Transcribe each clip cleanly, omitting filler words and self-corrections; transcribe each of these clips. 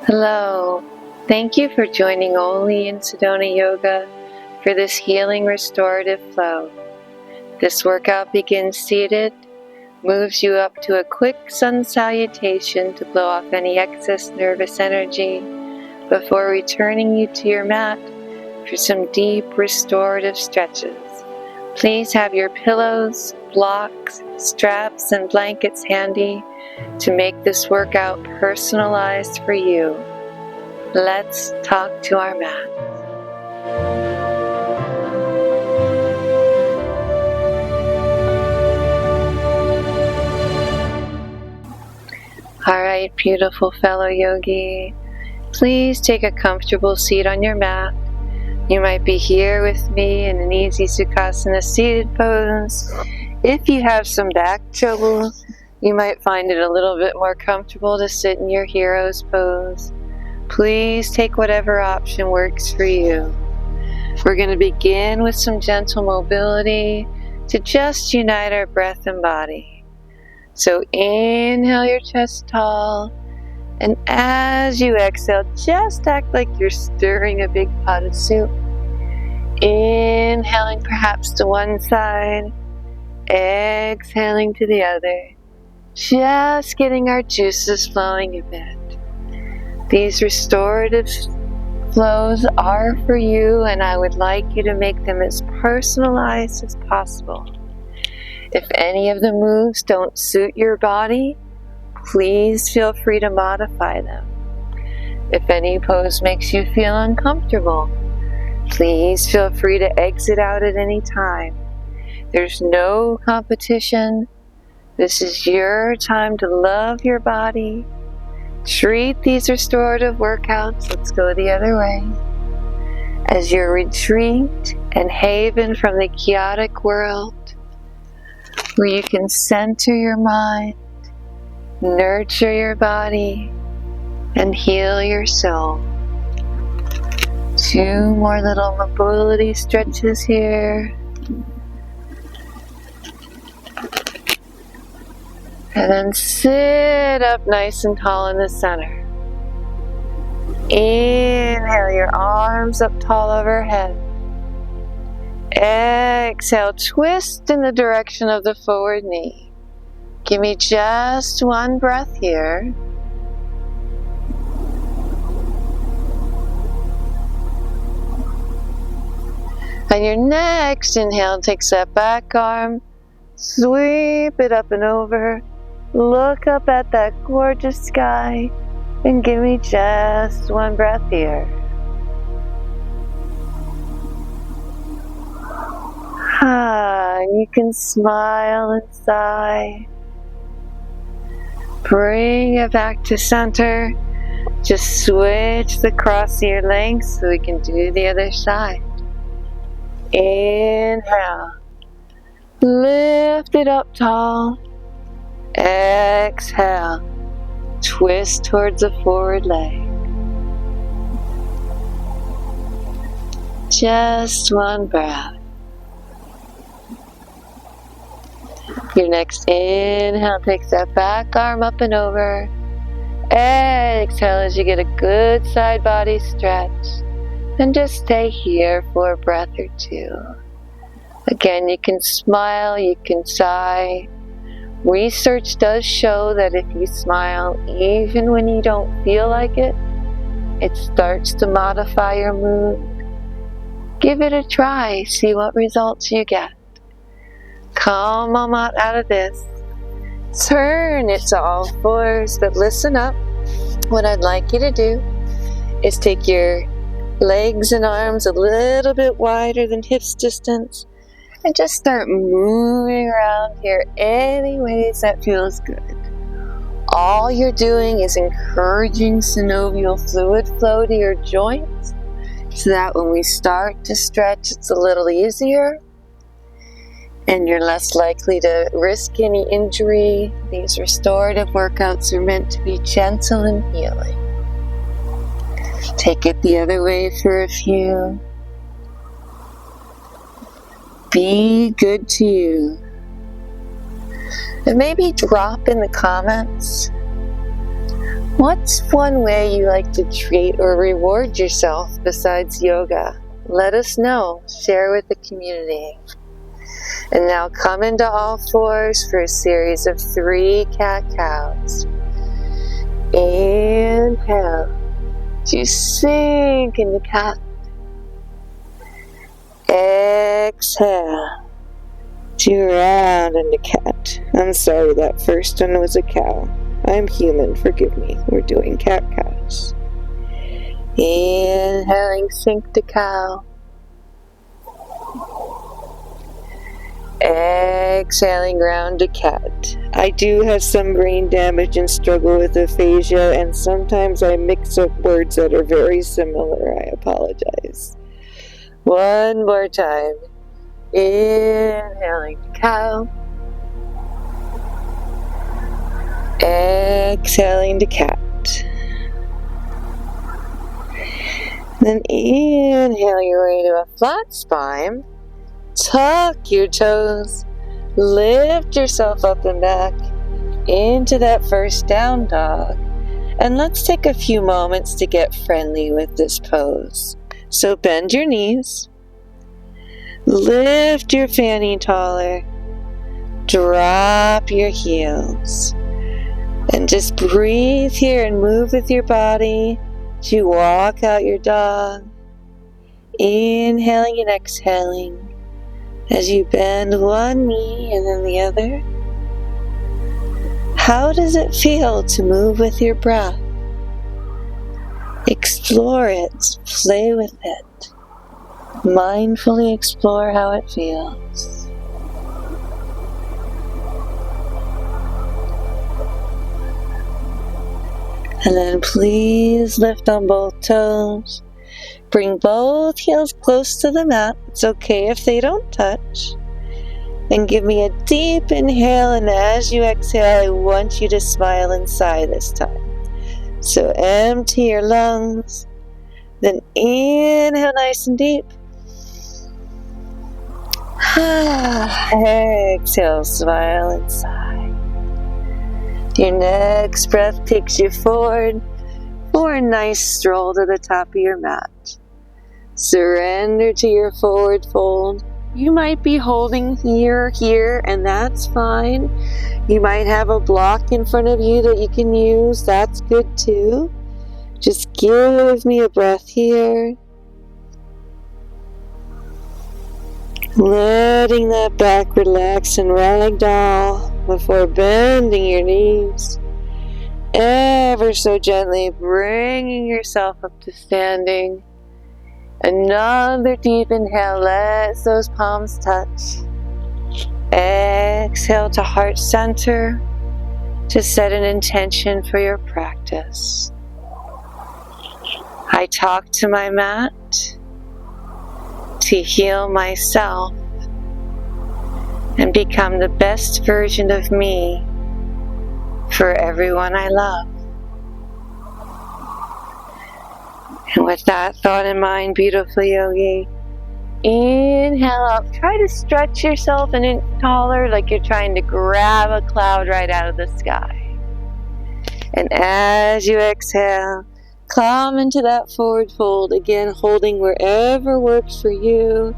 Hello. Thank you for joining Only in Sedona Yoga for this healing restorative flow. This workout begins seated, moves you up to a quick sun salutation to blow off any excess nervous energy before returning you to your mat for some deep restorative stretches. Please have your pillows, blocks, straps, and blankets handy to make this workout personalized for you. Let's talk to our mat. Alright, beautiful fellow yogi, please take a comfortable seat on your mat. You might be here with me in an easy Sukhasana seated pose. If you have some back trouble, you might find it a little bit more comfortable to sit in your hero's pose. Please take whatever option works for you. We're going to begin with some gentle mobility to just unite our breath and body. So inhale your chest tall, and as you exhale, just act like you're stirring a big pot of soup. Inhaling perhaps to one side, exhaling to the other, just getting our juices flowing a bit. These restorative flows are for you, and I would like you to make them as personalized as possible. If any of the moves don't suit your body, please feel free to modify them. If any pose makes you feel uncomfortable, please feel free to exit out at any time. There's no competition. This is your time to love your body. Treat these restorative workouts, let's go the other way, as your retreat and haven from the chaotic world, where you can center your mind, nurture your body, and heal your soul. 2 more little mobility stretches here. And then sit up nice and tall in the center. Inhale your arms up tall overhead. Exhale, twist in the direction of the forward knee. Give me just one breath here. On your next inhale, takes that back arm, sweep it up and over, look up at that gorgeous sky, and give me just one breath here. And you can smile and sigh. Bring it back to center. Just switch the cross ear length so we can do the other side. Inhale. Lift it up tall. Exhale. Twist towards the forward leg. Just one breath. Your next inhale takes that back arm up and over. Exhale as you get a good side body stretch. And just stay here for a breath or 2. Again, you can smile, you can sigh. Research does show that if you smile, even when you don't feel like it, it starts to modify your mood. Give it a try, see what results you get. Come on out of this. Turn it to all fours, but listen up. What I'd like you to do is take your legs and arms a little bit wider than hips distance and just start moving around here any ways that feels good. All you're doing is encouraging synovial fluid flow to your joints so that when we start to stretch, it's a little easier and you're less likely to risk any injury. These restorative workouts are meant to be gentle and healing. Take it the other way for a few. Be good to you. And maybe drop in the comments What's one way you like to treat or reward yourself besides yoga? Let us know. Share with the community. And now come into all fours for a series of 3 cat-cows. Inhale to sink into cat. Exhale to round into cat. I'm sorry, that first one was a cow. I'm human, forgive me. We're doing cat-cows. Inhaling, sink to cow. Exhaling, round to cat. I do have some brain damage and struggle with aphasia, and sometimes I mix up words that are very similar. I apologize. One more time. Inhaling to cow. Exhaling to cat. Then inhale your way to a flat spine. Tuck your toes. Lift yourself up and back into that first down dog. And let's take a few moments to get friendly with this pose. So bend your knees. Lift your fanny taller. Drop your heels. And just breathe here and move with your body to walk out your dog. Inhaling and exhaling as you bend one knee and then the other. How does it feel to move with your breath? Explore it, play with it. Mindfully explore how it feels. And then please lift on both toes. Bring both heels close to the mat. It's okay if they don't touch. And give me a deep inhale, and as you exhale, I want you to smile and sigh this time. So empty your lungs. Then inhale nice and deep. Exhale, smile and sigh. Your next breath takes you forward for a nice stroll to the top of your mat. Surrender to your forward fold. You might be holding here, and that's fine. You might have a block in front of you that you can use. That's good too. Just give me a breath here. Letting that back relax and ragdoll before bending your knees. Ever so gently bringing yourself up to standing. Another deep inhale, let those palms touch. Exhale to heart center to set an intention for your practice. I talk to my mat to heal myself and become the best version of me for everyone I love. And with that thought in mind, beautiful yogi, inhale up. Try to stretch yourself an inch taller, like you're trying to grab a cloud right out of the sky. And as you exhale, come into that forward fold, again holding wherever works for you.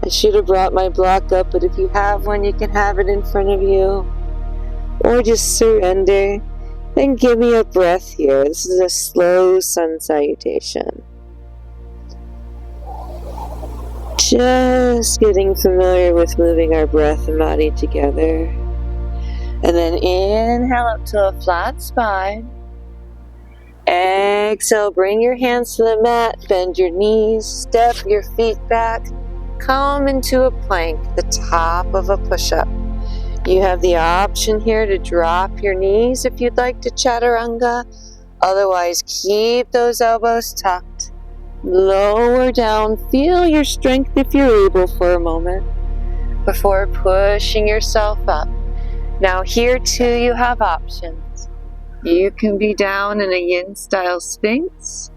I should have brought my block up, but if you have one, you can have it in front of you. Or just surrender. And give me a breath here. This is a slow sun salutation. Just getting familiar with moving our breath and body together. And then inhale up to a flat spine. Exhale, bring your hands to the mat, bend your knees, step your feet back, come into a plank, the top of a push-up. You have the option here to drop your knees if you'd like to chaturanga. Otherwise, keep those elbows tucked. Lower down. Feel your strength if you're able for a moment before pushing yourself up. Now here too you have options. You can be down in a yin style sphinx,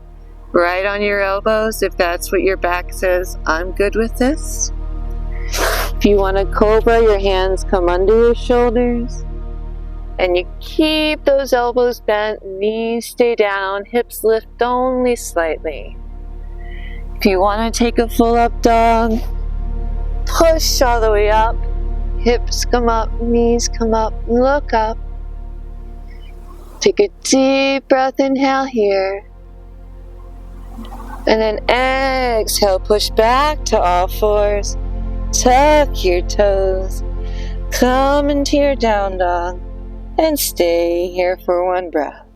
right on your elbows if that's what your back says. I'm good with this. If you want a cobra, your hands come under your shoulders. And you keep those elbows bent, knees stay down, hips lift only slightly. If you want to take a full up dog, push all the way up. Hips come up, knees come up, look up. Take a deep breath, inhale here. And then exhale, push back to all fours. Tuck your toes. Come into your down dog. And stay here for one breath.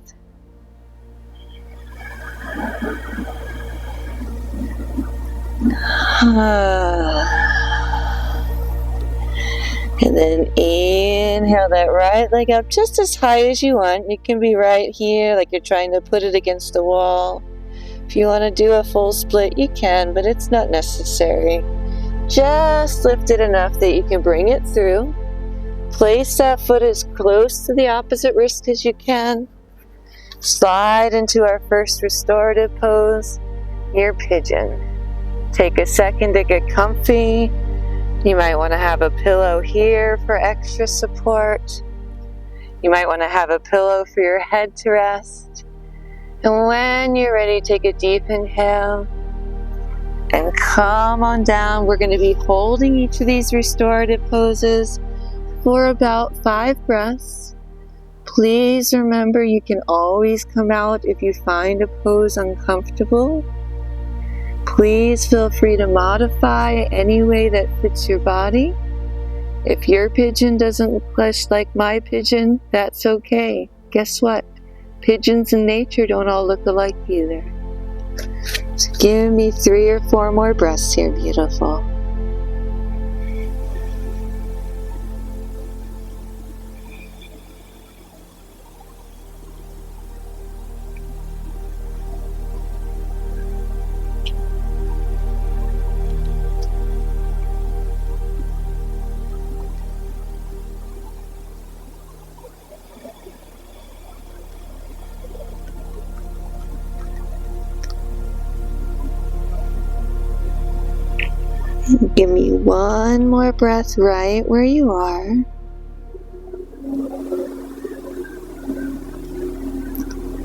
And then inhale that right leg up just as high as you want. You can be right here like you're trying to put it against the wall. If you want to do a full split, you can, but it's not necessary. Just lift it enough that you can bring it through. Place that foot as close to the opposite wrist as you can. Slide into our first restorative pose, your pigeon. Take a second to get comfy. You might want to have a pillow here for extra support. You might want to have a pillow for your head to rest. And when you're ready, take a deep inhale and come on down. We're going to be holding each of these restorative poses for about 5 breaths. Please remember you can always come out if you find a pose uncomfortable. Please feel free to modify any way that fits your body. If your pigeon doesn't look like my pigeon, that's okay. Guess what? Pigeons in nature don't all look alike either. So give me 3 or 4 more breaths here, beautiful. Give me 1 more breath right where you are.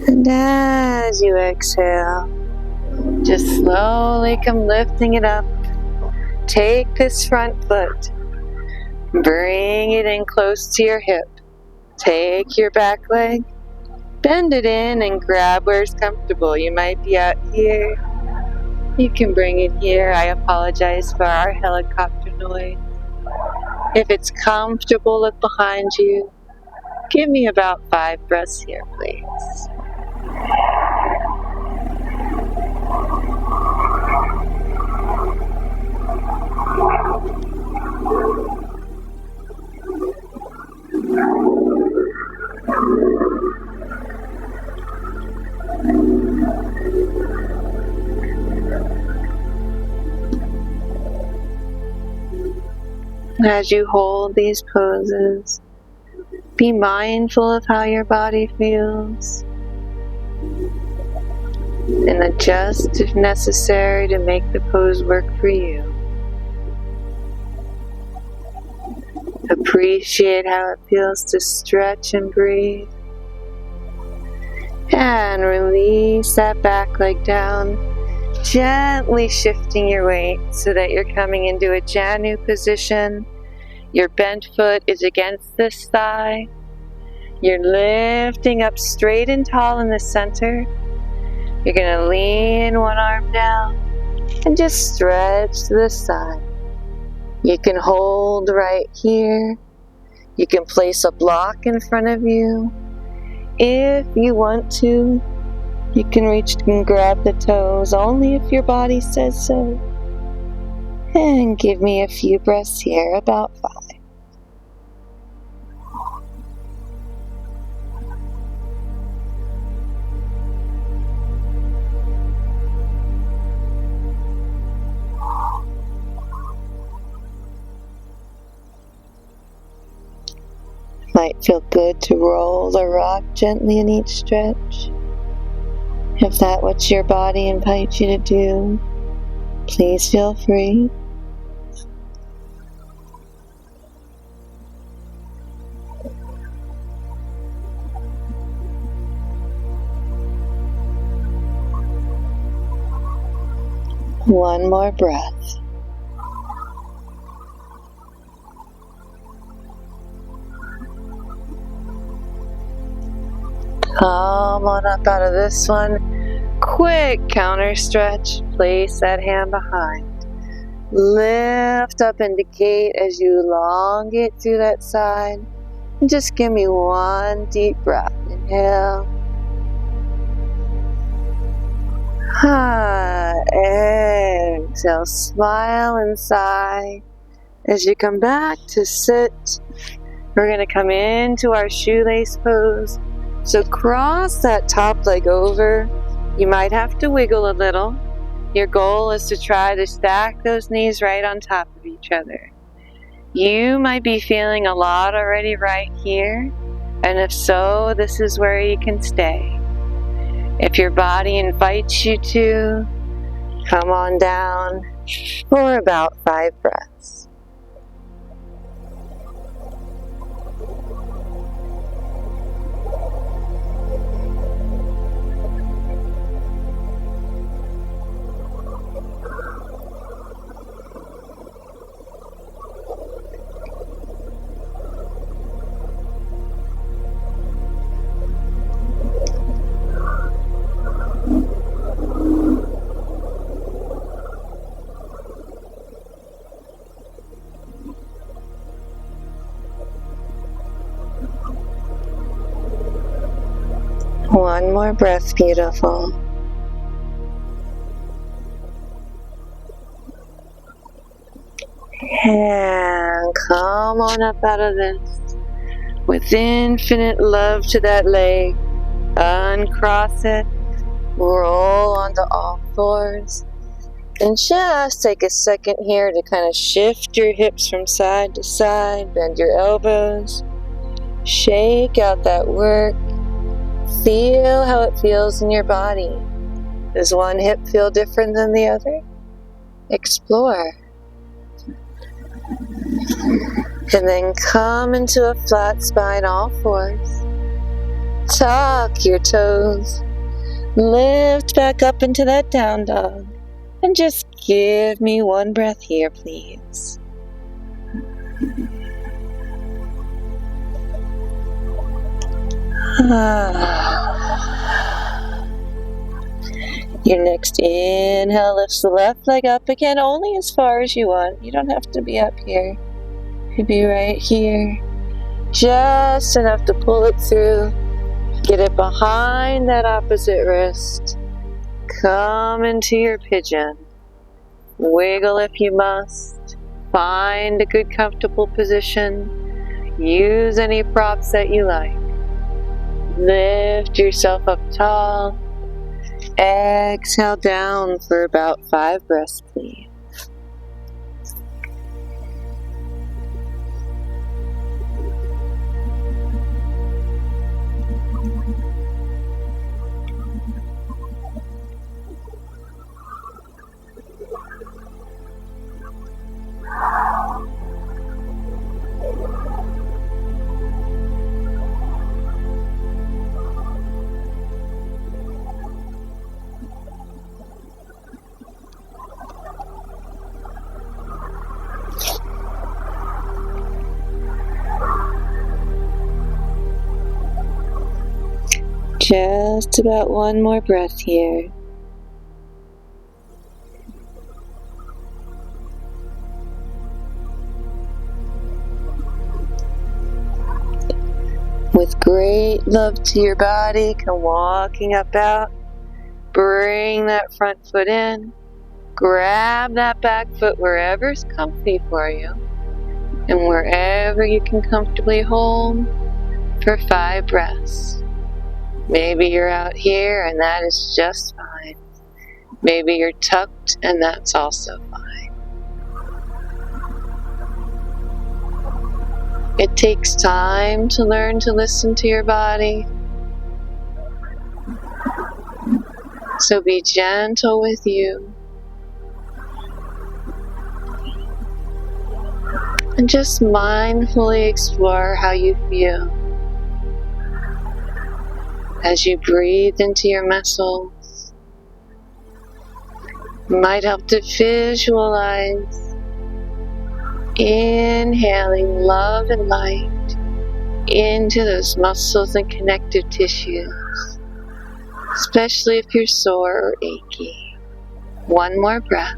And as you exhale, just slowly come lifting it up. Take this front foot, bring it in close to your hip. Take your back leg, bend it in and grab where it's comfortable. You might be out here. You can bring it here. I apologize for our helicopter noise. If it's comfortable, look behind you. Give me about 5 breaths here, please. As you hold these poses, be mindful of how your body feels and adjust if necessary to make the pose work for you. Appreciate how it feels to stretch and breathe. And release that back leg down, gently shifting your weight so that you're coming into a Janu position. Your bent foot is against this thigh. You're lifting up straight and tall in the center. You're going to lean one arm down and just stretch to the side. You can hold right here. You can place a block in front of you. If you want to, you can reach and grab the toes, only if your body says so. And give me a few breaths here, about 5. Might feel good to roll or rock gently in each stretch. If that's what your body invites you to do, please feel free. One more breath. Come on up out of this one. Quick counter stretch. Place that hand behind. Lift up and gate as you elongate through that side. And just give me one deep breath. Inhale. Exhale. Smile and sigh. As you come back to sit, we're going to come into our shoelace pose. So cross that top leg over. You might have to wiggle a little. Your goal is to try to stack those knees right on top of each other. You might be feeling a lot already right here, and if so, this is where you can stay. If your body invites you to, come on down for about 5 breaths. One more breath, beautiful. And come on up out of this. With infinite love to that leg, uncross it, roll onto all fours. And just take a second here to kind of shift your hips from side to side, bend your elbows, shake out that work. Feel how it feels in your body. Does one hip feel different than the other? Explore. And then come into a flat spine, all fours. Tuck your toes. Lift back up into that down dog. And just give me one breath here, please. Your next inhale lifts the left leg up again, only as far as you want. You don't have to be up here. You could be right here. Just enough to pull it through. Get it behind that opposite wrist. Come into your pigeon. Wiggle if you must. Find a good comfortable position. Use any props that you like. Lift yourself up tall. Exhale down for about 5 breaths, please. Just about one more breath here. With great love to your body, come walking up out. Bring that front foot in. Grab that back foot wherever's comfy for you. And wherever you can comfortably hold for 5 breaths. Maybe you're out here and that is just fine. Maybe you're tucked and that's also fine. It takes time to learn to listen to your body. So be gentle with you. And just mindfully explore how you feel as you breathe into your muscles. Might help to visualize inhaling love and light into those muscles and connective tissues, especially if you're sore or achy. One more breath.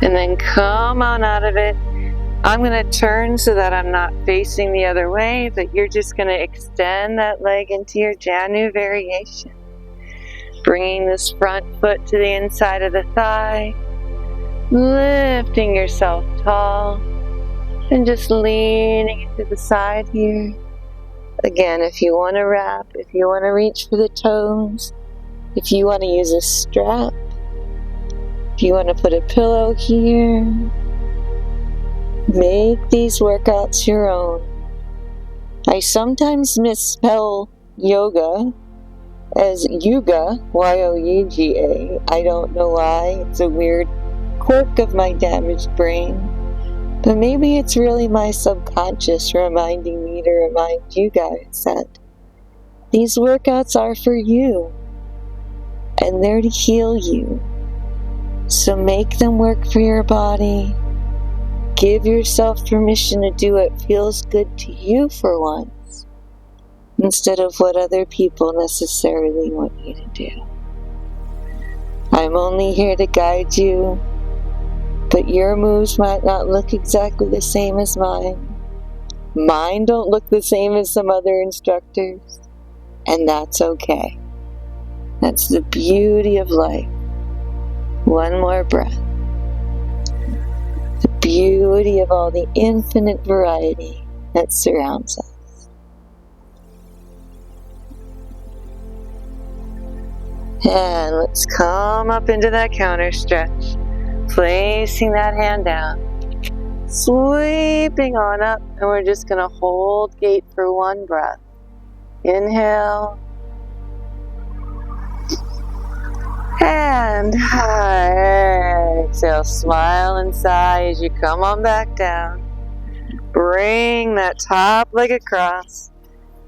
And then come on out of it. I'm going to turn so that I'm not facing the other way, but you're just going to extend that leg into your Janu variation. Bringing this front foot to the inside of the thigh, lifting yourself tall, and just leaning into the side here. Again, if you want to wrap, if you want to reach for the toes, if you want to use a strap, if you want to put a pillow here, make these workouts your own. I sometimes misspell yoga as yuga, Y-O-U-G-A. I don't know why. It's a weird quirk of my damaged brain. But maybe it's really my subconscious reminding me to remind you guys that these workouts are for you. And they're to heal you. So make them work for your body. Give yourself permission to do what feels good to you for once, instead of what other people necessarily want you to do. I'm only here to guide you, but your moves might not look exactly the same as mine. Mine don't look the same as some other instructors, and that's okay. That's the beauty of life. One more breath. The beauty of all the infinite variety that surrounds us. And let's come up into that counter stretch, placing that hand down, sweeping on up, and we're just going to hold gate for one breath. Inhale, and exhale. Smile and sigh as you come on back down. Bring that top leg across.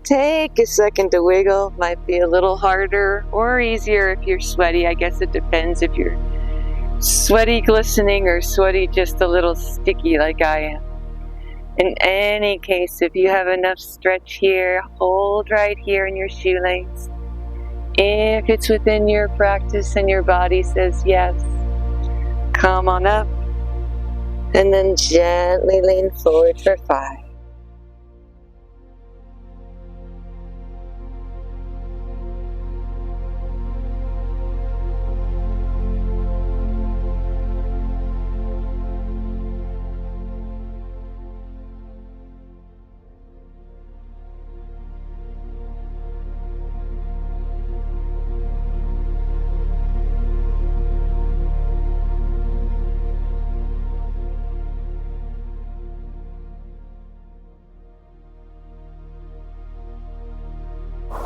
Take a second to wiggle. Might be a little harder or easier if you're sweaty. I guess it depends if you're sweaty glistening or sweaty just a little sticky like I am. In any case, if you have enough stretch here, hold right here in your shoelace. If it's within your practice and your body says yes, come on up and then gently lean forward for 5.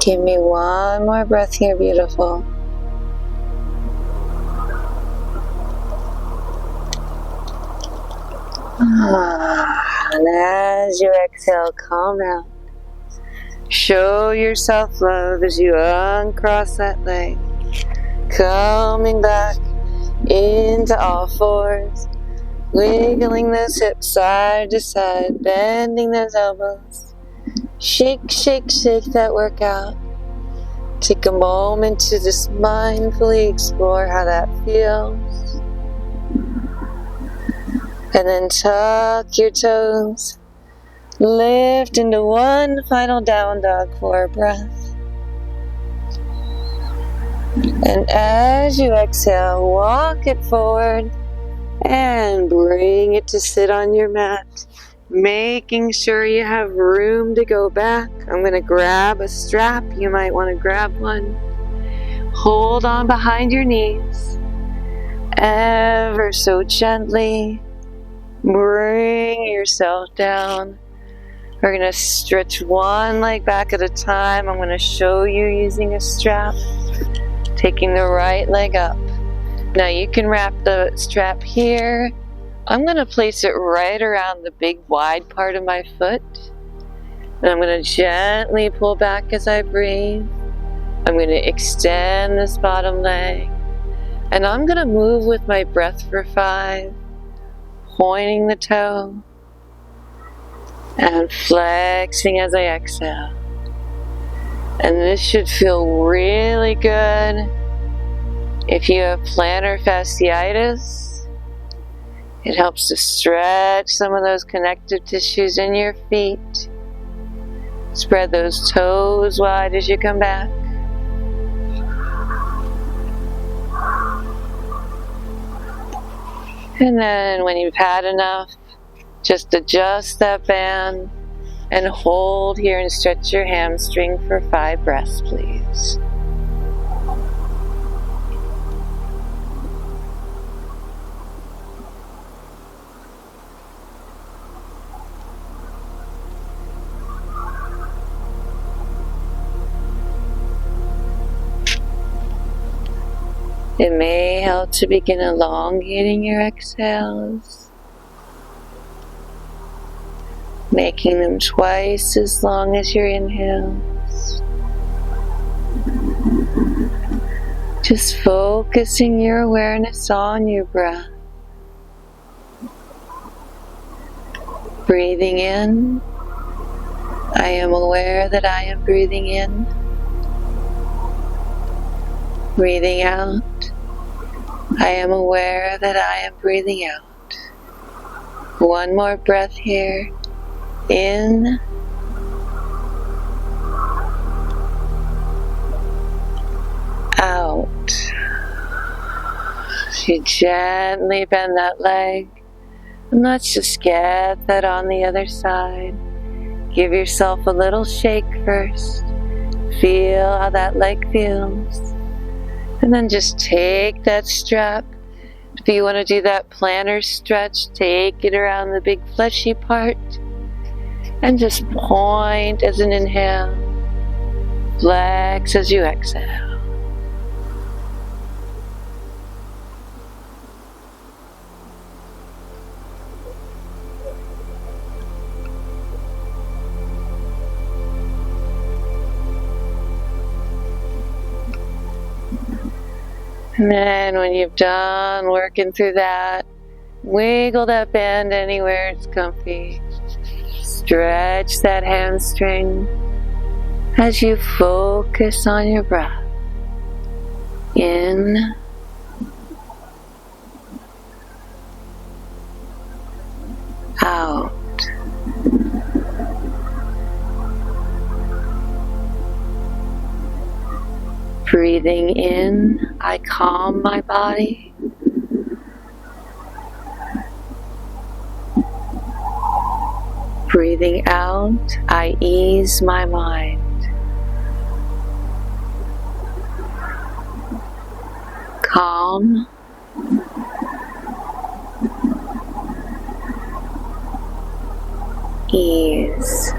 Give me one more breath here, beautiful. And as you exhale, calm out. Show yourself love as you uncross that leg. Coming back into all fours. Wiggling those hips side to side. Bending those elbows. Shake, shake, shake that workout. Take a moment to just mindfully explore how that feels. And then tuck your toes. Lift into one final down dog for a breath. And as you exhale, walk it forward and bring it to sit on your mat. Making sure you have room to go back. I'm going to grab a strap. You might want to grab one. Hold on behind your knees. Ever so gently. Bring yourself down. We're going to stretch one leg back at a time. I'm going to show you using a strap. Taking the right leg up. Now you can wrap the strap here. I'm going to place it right around the big wide part of my foot. And I'm going to gently pull back as I breathe. I'm going to extend this bottom leg, and I'm going to move with my breath for 5, pointing the toe and flexing as I exhale. And this should feel really good. If you have plantar fasciitis, it helps to stretch some of those connective tissues in your feet. Spread those toes wide as you come back. And then when you've had enough, just adjust that band and hold here and stretch your hamstring for 5 breaths, please. It may help to begin elongating your exhales, making them twice as long as your inhales. Just focusing your awareness on your breath. Breathing in, I am aware that I am breathing in. Breathing out, I am aware that I am breathing out. One more breath here. In. Out. You gently bend that leg. And let's just get that on the other side. Give yourself a little shake first. Feel how that leg feels. And then just take that strap. If you want to do that plantar stretch, take it around the big fleshy part. And just point as an inhale. Flex as you exhale. And then when you've done working through that, wiggle that band anywhere it's comfy. Stretch that hamstring as you focus on your breath. In. Out. Breathing in, I calm my body. Breathing out, I ease my mind. Calm. Ease.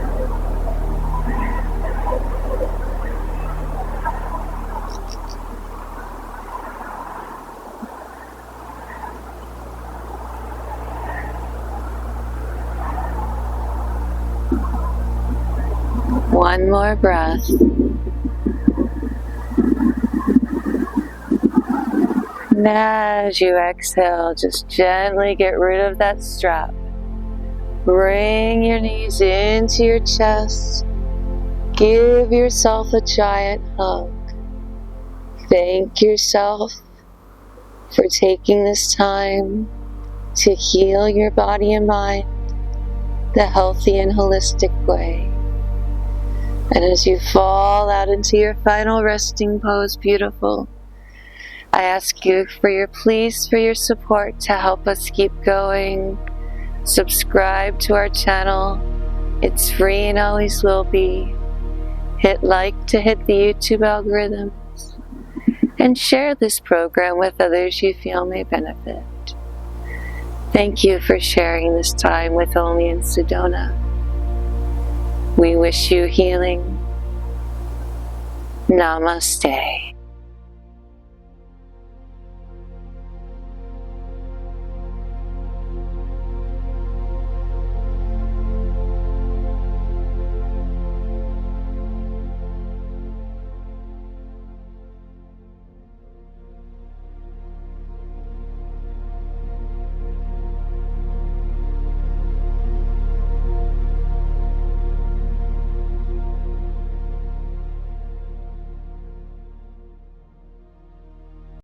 One more breath. And as you exhale, just gently get rid of that strap. Bring your knees into your chest. Give yourself a giant hug. Thank yourself for taking this time to heal your body and mind the healthy and holistic way. And as you fall out into your final resting pose, beautiful, I ask you for your support to help us keep going. Subscribe to our channel. It's free and always will be. Hit like to hit the YouTube algorithms. And share this program with others you feel may benefit. Thank you for sharing this time with Only in Sedona. We wish you healing. Namaste.